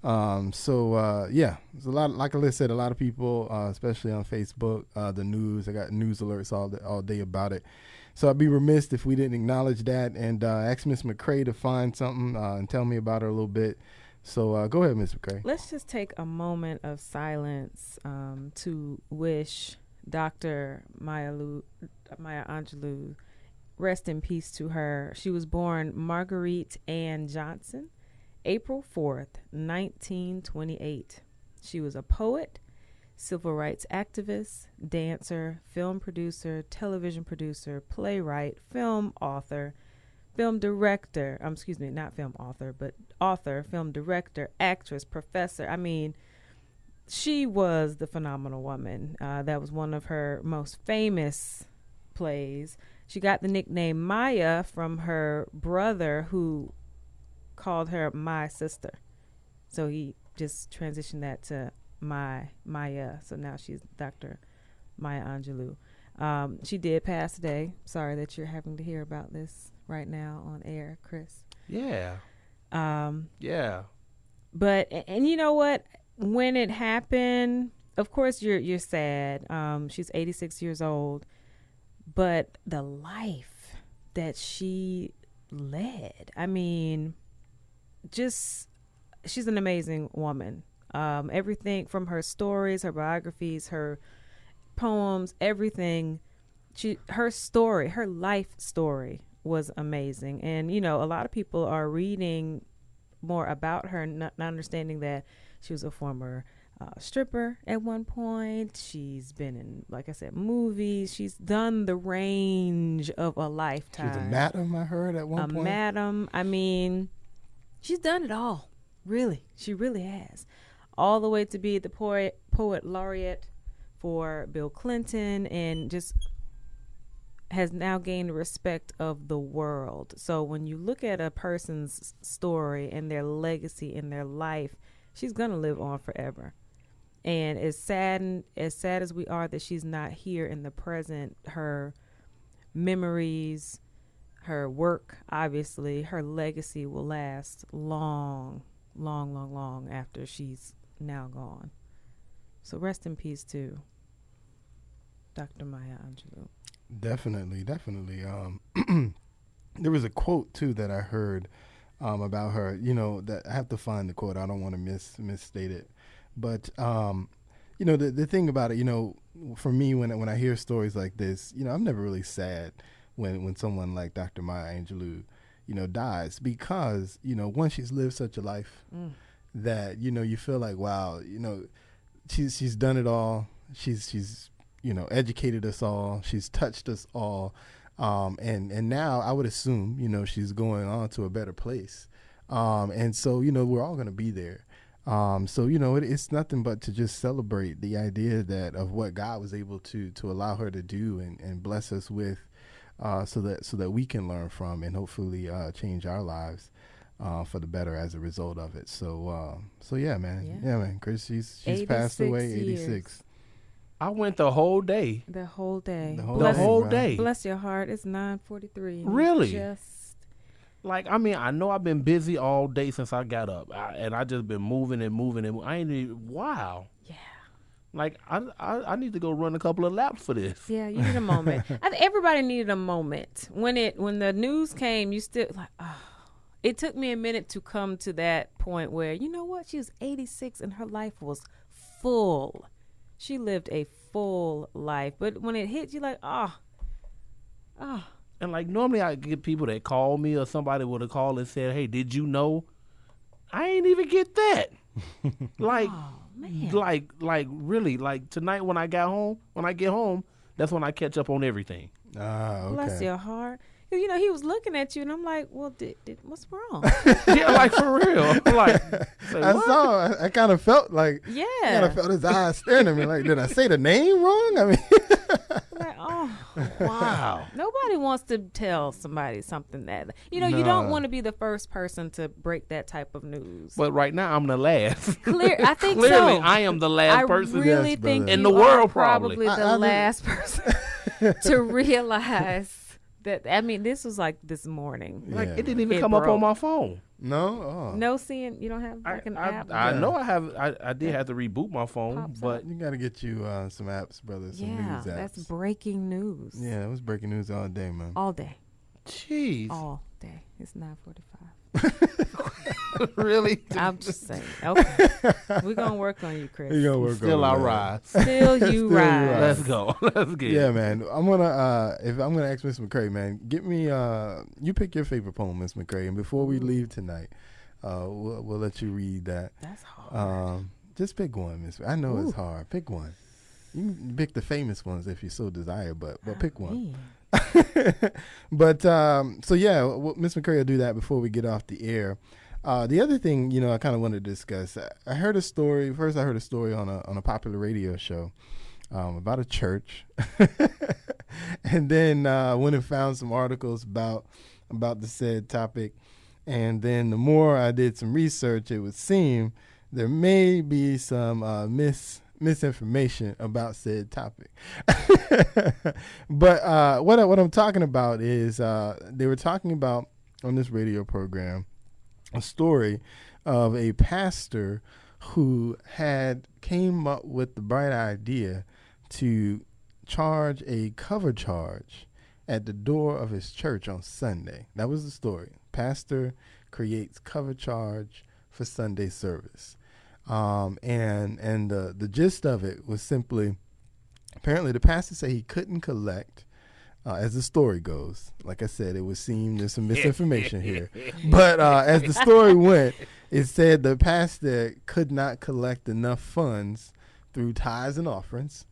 Yeah, there's a lot, like I said, a lot of people, especially on Facebook, the news. I got news alerts all day about it. So I'd be remiss if we didn't acknowledge that and ask Miss McCrae to find something and tell me about her a little bit So go ahead, Ms. McCray. Let's just take a moment of silence to wish Dr. Maya Angelou, rest in peace to her. She was born Marguerite Ann Johnson, April 4th, 1928. She was a poet, civil rights activist, dancer, film producer, television producer, playwright, film author, film director. Not film author, but author, film director, actress, professor. I mean, she was the phenomenal woman. That was one of her most famous plays. She got the nickname Maya from her brother, who called her my sister. So he just transitioned that to Maya. So now she's Dr. Maya Angelou. She did pass today. Sorry that you're having to hear about this right now on air, Chris. Yeah. Yeah. But and you know what? When it happened, of course you're sad. She's 86 years old, but the life that she led, I mean, just she's an amazing woman. Everything from her stories, her biographies, her poems, everything. Her story, her life story was amazing. And, you know, a lot of people are reading more about her, not understanding that she was a former stripper at one point. She's been in, like I said, movies. She's done the range of a lifetime. She was a madam, I heard, at one point. A madam. I mean, she's done it all. Really. She really has. All the way to be the poet laureate for Bill Clinton, and just has now gained the respect of the world. So when you look at a person's story and their legacy in their life, she's going to live on forever. And as sad as we are that she's not here in the present, her memories, her work, obviously, her legacy will last long, long, long, long after she's now gone. So rest in peace to Dr. Maya Angelou. Definitely. There was a quote too that I heard about her. You know, that I have to find the quote. I don't want to misstate it. But you know, the thing about it, you know, for me, when I hear stories like this, you know, I'm never really sad when someone like Dr. Maya Angelou, you know, dies, because, you know, one, she's lived such a life that, you know, you feel like, wow, you know, she's done it all. She's you know, educated us all. She's touched us all. And now I would assume, you know, she's going on to a better place. And so, you know, we're all going to be there. So, you know, it's nothing but to just celebrate the idea that of what God was able to allow her to do and bless us with, so that we can learn from and hopefully change our lives for the better as a result of it. So yeah, man. Yeah, man. Chris, she's passed away, 86. I went the whole day. The whole day. The whole day. Bless your heart. It's 9:43. Really? Just like, I mean, I know I've been busy all day since I got up, and I just been moving and moving and I ain't even, wow. Yeah. Like, I need to go run a couple of laps for this. Yeah, you need a moment. I think everybody needed a moment. When the news came, you still like, oh. It took me a minute to come to that point where, you know what, she was 86 and her life was full. She lived a full life. But when it hit you, like, oh. And like, normally I get people that call me, or somebody would have called and said, hey, did you know? I ain't even get that. Like, man. like really, like tonight when I get home, that's when I catch up on everything. Ah, okay. Bless your heart. You know, he was looking at you, and I'm like, well, what's wrong? Yeah, like, for real. Like, say, I kind of felt like, yeah. I kind of felt his eyes staring at me like, did I say the name wrong? I mean, like, oh, wow. Nobody wants to tell somebody something that, you know, you don't want to be the first person to break that type of news. But right now, I'm the last. I think Clearly, so. I am the last person. I really Yes, think brother. in you the world, are probably probably. the last person to realize that. I mean, this was like this morning. Like, Yeah. it didn't even It come up broke. on my phone. no. Oh. No seeing, you don't have like an app? I know I did have to reboot my phone, Pops but You got to get you some apps, brother. Some Yeah, news apps. that's breaking news. Yeah, it was breaking news all day, man. All day. jeez. All day. It's 9:45. Really? I'm just saying. Okay. We're going to work on you, Chris. You gonna work Still on I it, man. rise. Still you you rise. rise. Let's go. Let's get Yeah, it. man. I'm gonna ask Miss McCray, man, get me you pick your favorite poem, Miss McCray, and before we leave tonight, we'll let you read that. That's hard. Just pick one, Miss. I know it's hard. Pick one. You can pick the famous ones if you so desire, but pick one. But so yeah, Miss McCray will do that before we get off the air. The other thing, I kind of wanted to discuss. I heard a story. First, I heard a story on a popular radio show about a church, and then went and found some articles about the said topic. And then the more I did some research, it would seem there may be some misinformation about said topic. But what I'm talking about is they were talking about on this radio program a story of a pastor who came up with the bright idea to charge a cover charge at the door of his church on Sunday. That was the story. Pastor creates cover charge for Sunday service. And the gist of it was simply, apparently the pastor said he couldn't collect, as the story goes. Like I said, it would seem there's some misinformation here. But as the story went, it said the pastor could not collect enough funds through tithes and offerings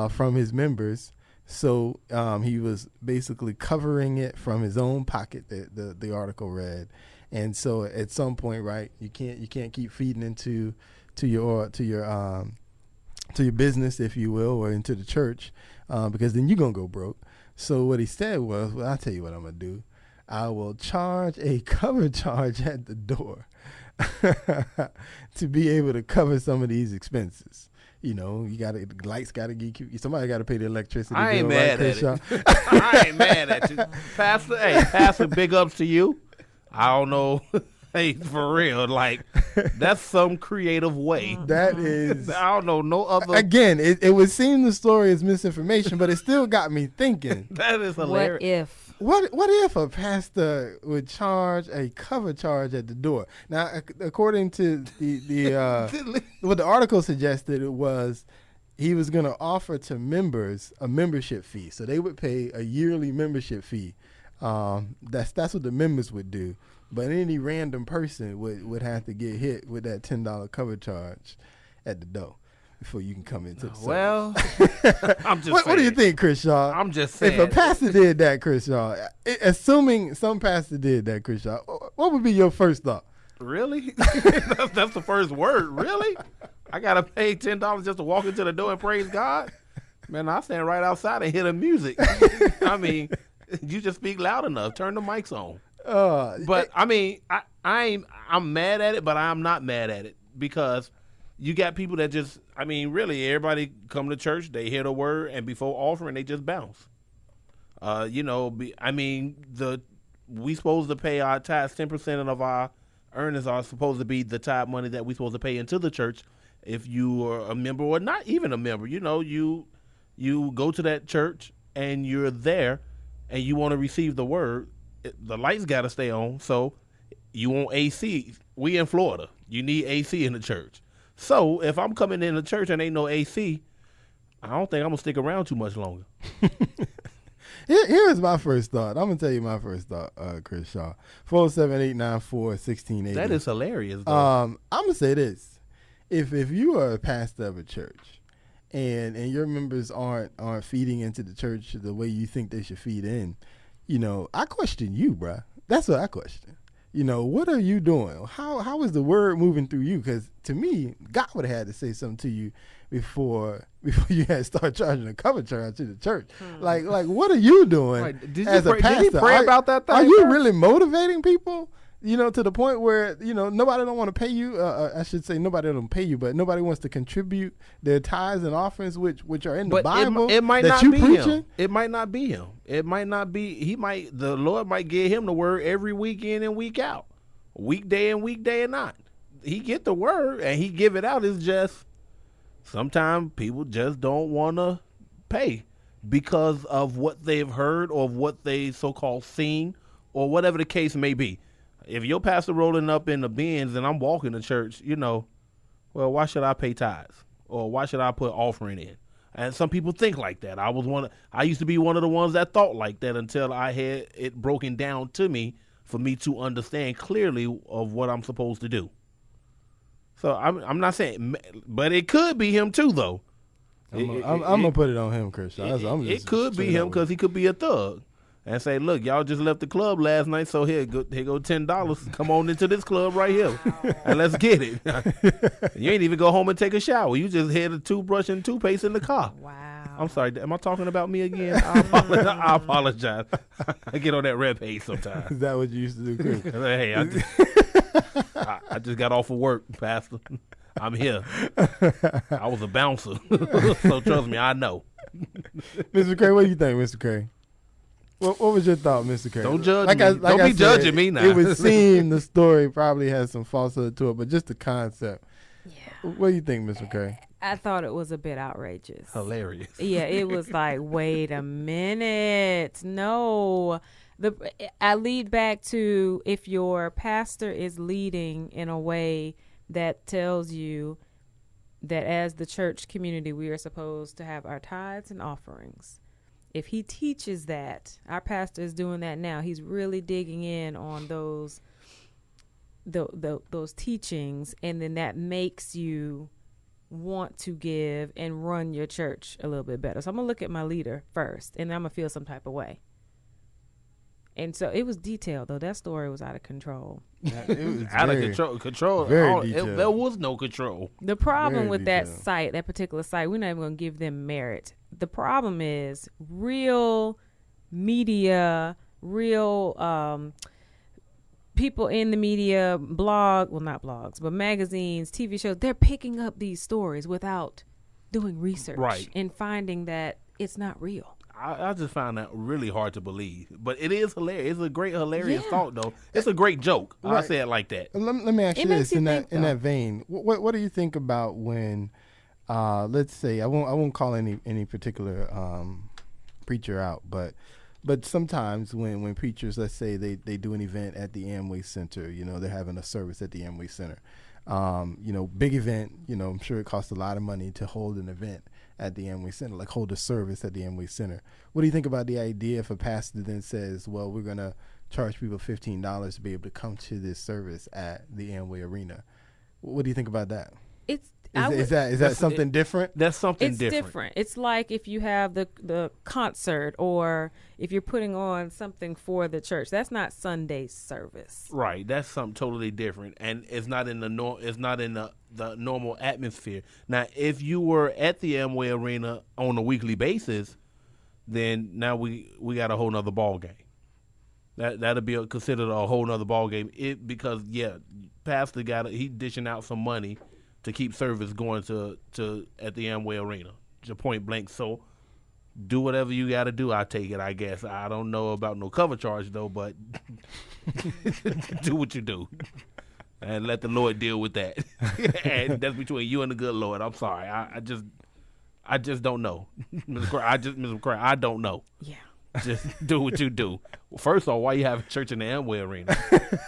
from his members. So he was basically covering it from his own pocket, the article read. And so at some point, right, you can't keep feeding into your business, if you will, or into the church, because then you're gonna go broke. So what he said was, well, I'll tell you what I'm gonna do. I will charge a cover charge at the door to be able to cover some of these expenses. Lights gotta get, somebody gotta pay the electricity bill. I ain't mad right, at it. I ain't mad at you, Pastor. Hey, Pastor, big ups to you. I don't know. Hey, for real, like that's some creative way. That is, I don't know no other. Again, it would seem the story is misinformation, but it still got me thinking. That is hilarious. What if? What if a pastor would charge a cover charge at the door? Now, according to the what the article suggested, it was he was going to offer to members a membership fee, so they would pay a yearly membership fee. That's what the members would do. But any random person would have to get hit with that $10 cover charge at the door before you can come into the service. Well, I'm just What do you think, Chris Shaw? I'm just saying. If a pastor did that, Chris Shaw, assuming some pastor did that, Chris Shaw, what would be your first thought? Really? That's the first word. Really? I got to pay $10 just to walk into the door and praise God? Man, I stand right outside and hear the music. I mean, you just speak loud enough. Turn the mics on. But I mean, I'm mad at it, but I'm not mad at it because you got people that just, I mean, really, everybody come to church, they hear the word, and before offering, they just bounce. We supposed to pay our tithes. 10% of our earnings are supposed to be the tithe money that we supposed to pay into the church. If you are a member or not even a member, you go to that church and you're there, and you want to receive the word. The lights got to stay on, so you want AC. We in Florida. You need AC in the church. So if I'm coming in the church and ain't no AC, I don't think I'm going to stick around too much longer. Here's my first thought. I'm going to tell you my first thought, Chris Shaw. 407-894-1680. That is hilarious, though. I'm going to say this. If you are a pastor of a church and your members aren't feeding into the church the way you think they should feed in, I question you, bruh. That's what I question. What are you doing? How is the word moving through you? Because to me, God would have had to say something to you before you had to start charging a cover charge to the church. Like what are you doing as a pastor? Did he pray about that thing? Are you really motivating people? To the point where, nobody don't want to pay you. I should say nobody don't pay you, but nobody wants to contribute their tithes and offerings, which are in the Bible. It might that not you be preaching. him. It might not be him. It might not be. The Lord might give him the word every week in and week out, weekday and not. He get the word and he give it out. It's just sometimes people just don't want to pay because of what they've heard or what they so-called seen or whatever the case may be. If your pastor rolling up in the Benz and I'm walking to church, well, why should I pay tithes? Or why should I put offering in? And some people think like that. I used to be one of the ones that thought like that until I had it broken down to me for me to understand clearly of what I'm supposed to do. So I'm not saying, but it could be him too, though. I'm gonna put it on him, Chris. It could be him because he could be a thug and say, "Look, y'all just left the club last night, so here go $10. Come on into this club right here, and let's get it." You ain't even go home and take a shower. You just had a toothbrush and toothpaste in the car. Wow. I'm sorry. Am I talking about me again? I apologize. I get on that red page sometimes. Is that what you used to do, Chris? Hey, I just got off of work, Pastor. I'm here. I was a bouncer, so trust me, I know. Mr. Cray, what do you think, Mr. Cray? What was your thought, Mr. Cray? Don't judge me. Don't be judging me now. It would seem the story probably has some falsehood to it, but just the concept. Yeah. What do you think, Mr. Cray? I thought it was a bit outrageous. Hilarious. Yeah, it was like, wait a minute. No. I lead back to if your pastor is leading in a way that tells you that as the church community, we are supposed to have our tithes and offerings. If he teaches that, our pastor is doing that now. He's really digging in on those teachings, and then that makes you want to give and run your church a little bit better. So I'm gonna look at my leader first, and I'm gonna feel some type of way. And so it was detailed, though. That story was out of control. It was Out of control. Very detailed. There was no control. The problem Very with detailed. that particular site, we're not even going to give them merit. The problem is real media, real people in the media, not blogs, but magazines, TV shows, they're picking up these stories without doing research and finding that it's not real. I just found that really hard to believe. But it is hilarious. It's a great, hilarious thought, though. It's a great joke. I Right. say it like that. Let me ask you makes this you in think, that though. vein. What do you think about when, let's say, I won't call any particular preacher out, but sometimes when preachers, let's say they do an event at the Amway Center, they're having a service at the Amway Center, big event, I'm sure it costs a lot of money to hold an event at the Amway Center, like hold a service at the Amway Center. What do you think about the idea if a pastor then says, well, we're going to charge people $15 to be able to come to this service at the Amway Arena? What do you think about that? Is that something different? That's something It's different. different. It's like if you have the concert, or if you're putting on something for the church. That's not Sunday service. Right. That's something totally different, and it's not in the normal atmosphere. Now, if you were at the Amway Arena on a weekly basis, then now we got a whole nother ball game. That'll be considered a whole nother ball game. Because pastor he dishing out some money to keep service going to at the Amway Arena, just point blank. So do whatever you got to do. I take it, I guess. I don't know about no cover charge though, but do what you do, and let the Lord deal with that. And that's between you and the good Lord. I'm sorry. I just don't know, Ms. McCray. I don't know. Yeah. Just do what you do. Well, first of all, why you have a church in the Amway Arena?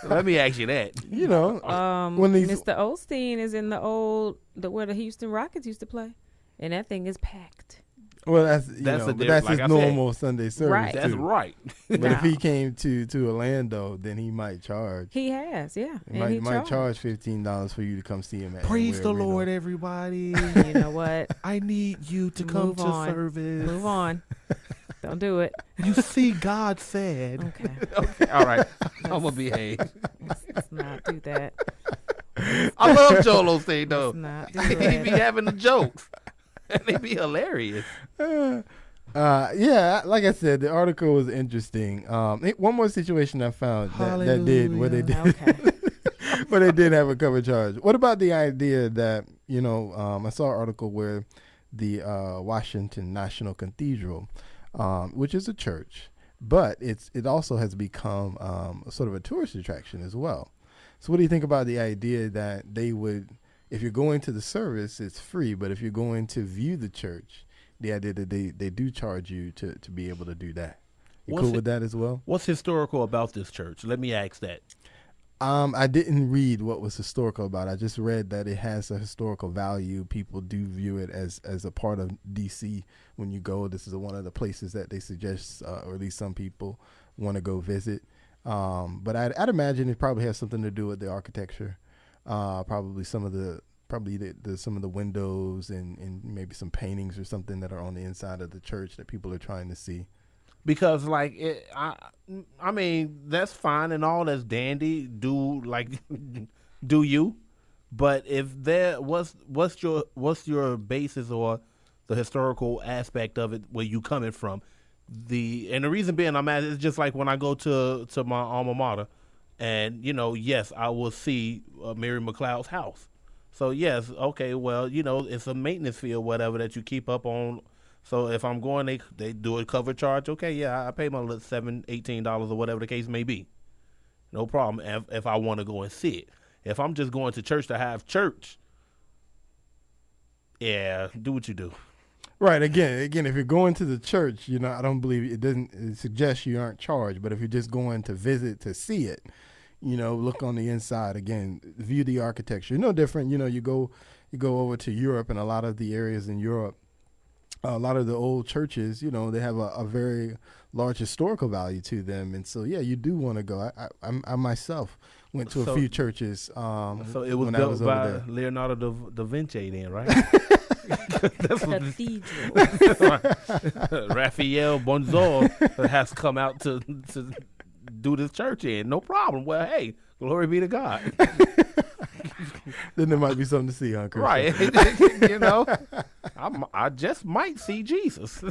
Let me ask you that. When these Mr. Osteen is in where the Houston Rockets used to play, and that thing is packed. Well, that's like his I normal Sunday service. Right. That's too. right. But if he came to Orlando, then he might charge. He has, yeah. He might charge $15 for you to come see him at Praise Amway the Arena. Lord, everybody. You know what? I need you to come Move to on. service. Move on. Don't do it. You see, God said. Okay. Okay, all right. I'm going to behave. Let's not do that. I love Joel Osteen, though. Let's not do He be that. having the jokes. And they be hilarious. Like I said, the article was interesting. One more situation I found that did where they did Okay. where they did have a cover charge. What about the idea that I saw an article where the Washington National Cathedral, which is a church, but it also has become sort of a tourist attraction as well. So what do you think about the idea that they would, if you're going to the service, it's free, but if you're going to view the church, the idea that they do charge you to be able to do that? You cool with that as well? What's historical about this church? Let me ask that. I didn't read what was historical about it. I just read that it has a historical value. People do view it as a part of DC. When you go, this is one of the places that they suggest, or at least some people want to go visit. But I'd imagine it probably has something to do with the architecture. Probably some of the some of the windows and maybe some paintings or something that are on the inside of the church that people are trying to see. Because I mean that's fine and all, that's dandy. Do you? But if there what's your basis or the historical aspect of it, where you coming from? And the reason being I'm at, it's just like when I go to my alma mater, and yes, I will see Mary McLeod's house. So yes, okay, well it's a maintenance fee or whatever that you keep up on. So if I'm going, they do a cover charge. Okay, yeah, I pay my little $18 or whatever the case may be. No problem if I want to go and see it. If I'm just going to church to have church, yeah, do what you do. Right. Again, if you're going to the church, I don't believe it suggests you aren't charged. But if you're just going to visit to see it, look on the inside again, view the architecture. No different. You go over to Europe, and a lot of the areas in Europe, a lot of the old churches, they have a very large historical value to them. And so, yeah, you do want to go. I myself went to a few churches. So it was when built I was by over there. Leonardo da Vinci then, right? Cathedral. Raphael Bonzor has come out to do this church in. No problem. Well, hey, glory be to God. Then there might be something to see, huh, Chris? Right. I just might see Jesus.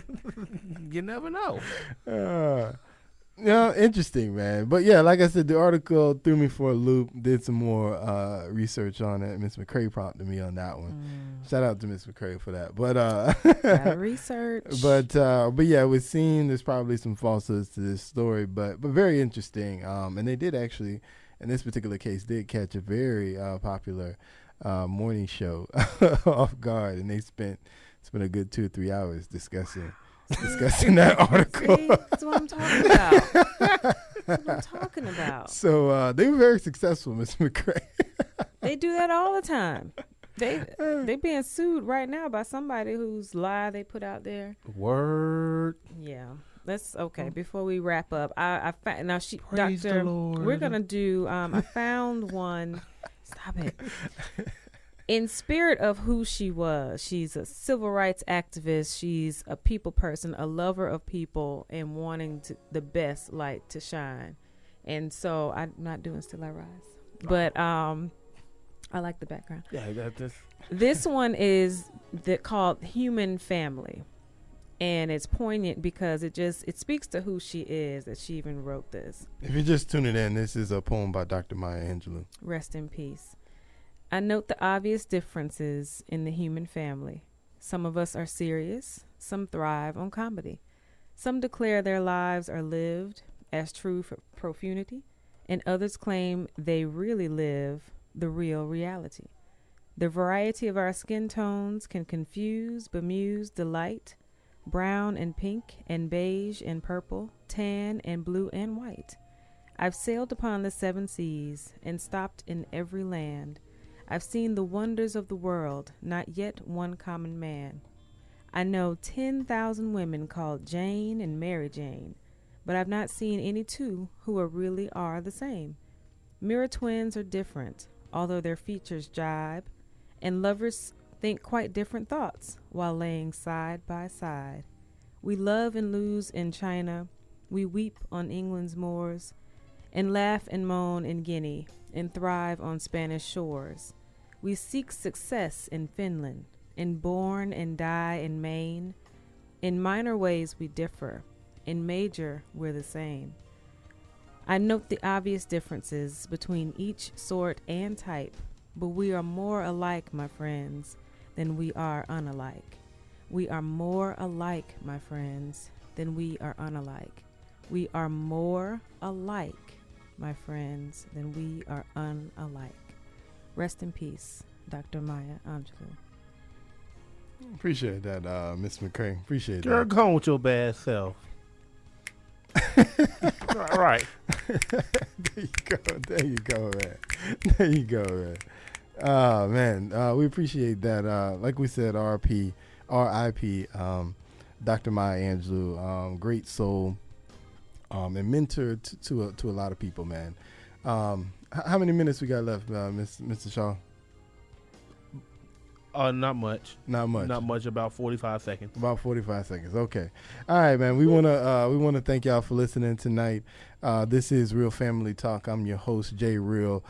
You never know. Interesting, man. But yeah, like I said, the article threw me for a loop. Did some more research on it. Miss McCrae prompted me on that one. Shout out to Miss McCrae for that. But gotta research. But yeah, we're seeing there's probably some falsehoods to this story, but very interesting. And they did actually, in this particular case, did catch a very popular morning show off guard, and they spent a good 2 or 3 hours discussing that article. See? That's what I'm talking about. That's what I'm talking about. So they were very successful, Ms. McCrae. They do that all the time. They being sued right now by somebody whose lie they put out there. Word. Yeah. That's okay. Before we wrap up, I found now Praise the Lord. We're gonna do. I found one. Stop it. In spirit of who she was, she's a civil rights activist. She's a people person, a lover of people, and wanting the best light to shine. And so I'm not doing Still I Rise, but I like the background. Yeah, I got this. This one is called Human Family. And it's poignant because it speaks to who she is, that she even wrote this. If you're just tuning in, this is a poem by Dr. Maya Angelou. Rest in peace. I note the obvious differences in the human family. Some of us are serious. Some thrive on comedy. Some declare their lives are lived as true for profanity, and others claim they really live the real reality. The variety of our skin tones can confuse, bemuse, delight, brown and pink and beige and purple, tan and blue and white. I've sailed upon the 7 seas and stopped in every land. I've seen the wonders of the world, not yet one common man. I know 10,000 women called Jane and Mary Jane, but I've not seen any two who really are the same. Mirror twins are different, although their features jibe, and lovers think quite different thoughts while laying side by side. We love and lose in China, we weep on England's moors, and laugh and moan in Guinea, and thrive on Spanish shores. We seek success in Finland, and born and die in Maine. In minor ways we differ, in major we're the same. I note the obvious differences between each sort and type, but we are more alike, my friends, than we are unalike. We are more alike, my friends, than we are unalike. We are more alike, my friends, than we are unalike. Rest in peace, Dr. Maya Angelou. Appreciate that, Miss McCrae. Appreciate Girl, that. go on with your bad self. All right. There you go. There you go, man. There you go, man. Oh, man. We appreciate that. Like we said, RIP, Dr. Maya Angelou, great soul, and mentor to a lot of people, man. How many minutes we got left, Mr. Shaw? Not much. Not much. Not much. About 45 seconds. About 45 seconds. Okay. All right, man. We wanna thank y'all for listening tonight. This is Real Family Talk. I'm your host, Jay Real.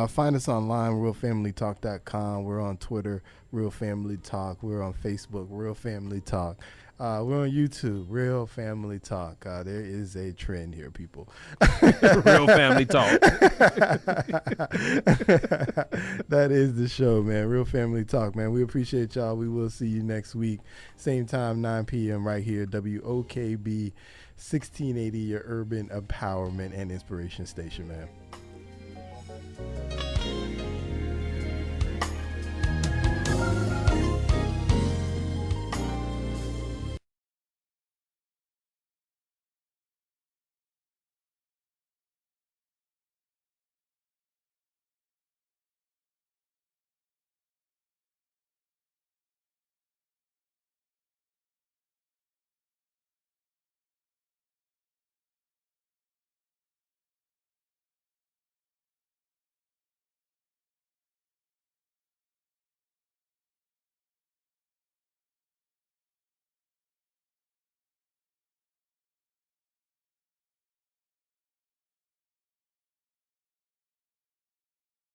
Find us online, realfamilytalk.com. We're on Twitter, Real Family Talk. We're on Facebook, Real Family Talk. We're on YouTube, Real Family Talk. There is a trend here, people. Real Family Talk. That is the show, man. Real Family Talk, man. We appreciate y'all. We will see you next week. Same time, 9 p.m. right here, WOKB 1680, your urban empowerment and inspiration station, man.